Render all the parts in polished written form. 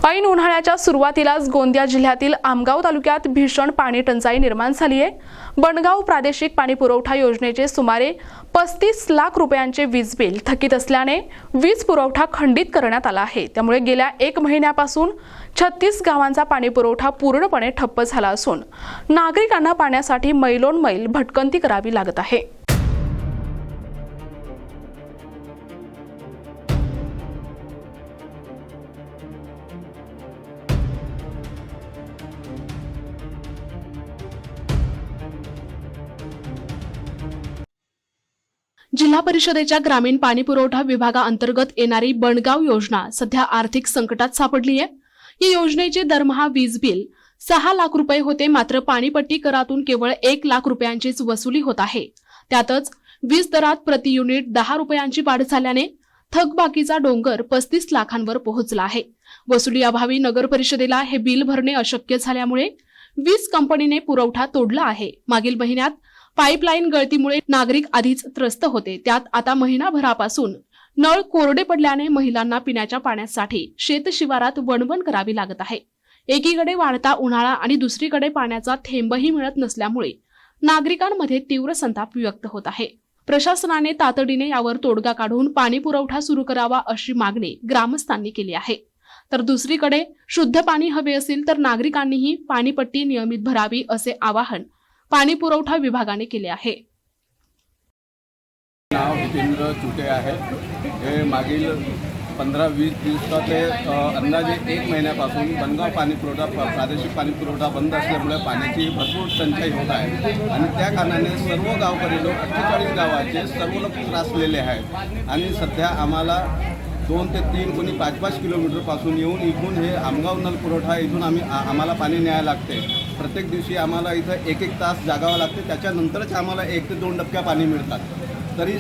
ऐन उन्हाळ्याच्या सुरुवातीलाच गोंदिया जिल्ह्यातील आमगाव तालुक्यात भीषण पाणी टंचाई निर्माण झाली आहे। बनगाव प्रादेशिक पाणी पुरवठा योजनेचे सुमारे 35 लाख रुपयांचे वीज बिल थकीत असल्याने वीज पुरवठा खंडित करण्यात आला आहे। त्यामुळे गेल्या 1 महिन्यापासून 36 गावांचा पाणी पुरवठा पूर्णपणे ठप्प झाला असून नागरिकांना पाण्यासाठी मैलोन मैल भटकंती करावी लागत आहे। जिल्हा परिषदेच्या ग्रामीण पाणी पुरवठा विभागाअंतर्गत येणारी बनगाव योजना सध्या आर्थिक संकटात सापडली आहे। या योजनेचे दरमहा वीज बिल 6 लाख रुपये होते, मात्र पाणीपट्टी करातून केवळ 1 लाख रुपयांचीच वसुली होत आहे। त्यातच वीज दरात प्रति युनिट 10 रुपयांची वाढ झाल्याने थकबाकीचा डोंगर 35 लाखांवर पोहोचला आहे। वसुलीअभावी नगर परिषदेला हे बिल भरणे अशक्य झाल्यामुळे वीज कंपनीने पुरवठा तोडला आहे। मागील महिन्यात पाईपलाईन गळतीमुळे नागरिक आधीच त्रस्त होते, त्यात आता महिनाभरापासून नळ कोरडे पडल्याने महिलांना पिण्याच्या पाण्यासाठी शेतशिवारात वणवण करावी लागत आहे। एकीकडे वाढता उन्हाळा आणि दुसरीकडे पाण्याचा थेंबही मिळत नसल्यामुळे नागरिकांमध्ये तीव्र संताप व्यक्त होत आहे। प्रशासनाने तातडीने यावर तोडगा काढून पाणी पुरवठा सुरू करावा अशी मागणी ग्रामस्थांनी केली आहे। तर दुसरीकडे शुद्ध पाणी हवे असेल तर नागरिकांनीही पाणीपट्टी नियमित भरावी असे आवाहन पाणी पुरवठा विभागाने केले आहे। नाव जितेंद्र चुटे आहे। हे मागील 15-20 दिवसाचे अंदाजे 1 महिन्यापासून बनगाव पाणी पुरवठा प्रादेशिक पाणी पुरवठा बंद असल्यामुळे पाण्याची भरपूर टंचाई होत आहे आणि त्या कारणाने सर्व गावकरी लोक 48 गावाचे सर्व लोक त्रासलेले आहेत आणि सध्या आम्हाला 2 ते 3 कोणी 5-5 किलोमीटरपासून येऊन इथून हे आमगाव नल पुरवठा इथून आम्हाला पाणी न्यायला लागते। प्रत्येक दिवशी आम्हाला इथं 1-1 तास जागावं लागते, त्याच्यानंतरच आम्हाला 1 ते 2 डबक्या पाणी मिळतात। तरी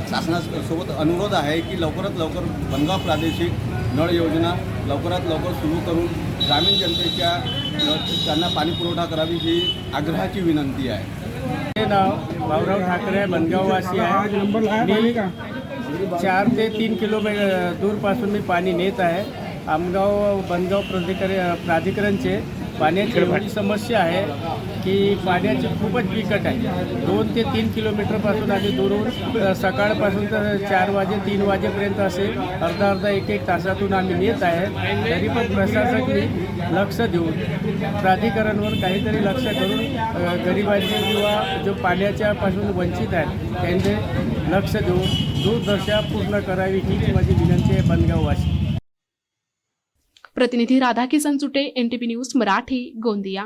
शासनासोबत अनुरोध आहे की लवकरात लवकर बनगाव प्रादेशिक नळ योजना लवकरात लवकर सुरू करून ग्रामीण जनतेच्या त्यांना पाणी पुरवठा करावी ही आग्रहाची विनंती आहे। हे नाव भाऊराव ठाकरे बनगाववासी आहे। मी 4 ते 3 किलोमीटर दूरपासून मी पाणी नेत आहे। आमगाव बनगाव प्राधिकरणचे पाण्याची एवढी समस्या आहे की पाण्याची खूपच बिकट आहे। 2 ते 3 किलोमीटरपासून आम्ही दूरून सकाळपासून तर 4 वाजे 3 वाजेपर्यंत असे अर्धा 1-1 तासातून आम्ही नेत आहे। तरी पण प्रशासनाने लक्ष देऊन प्राधिकरणवर काहीतरी लक्ष करून गरिबांचे किंवा जो पाण्याच्या पासून वंचित आहेत त्यांचे लक्ष देऊन दूरदर्शा पूर्ण करावी हीच माझी विनंती आहे बनगाववासी। प्रतिनिधी राधाकिशन चुटे, NTP न्यूज मराठी, गोंदिया।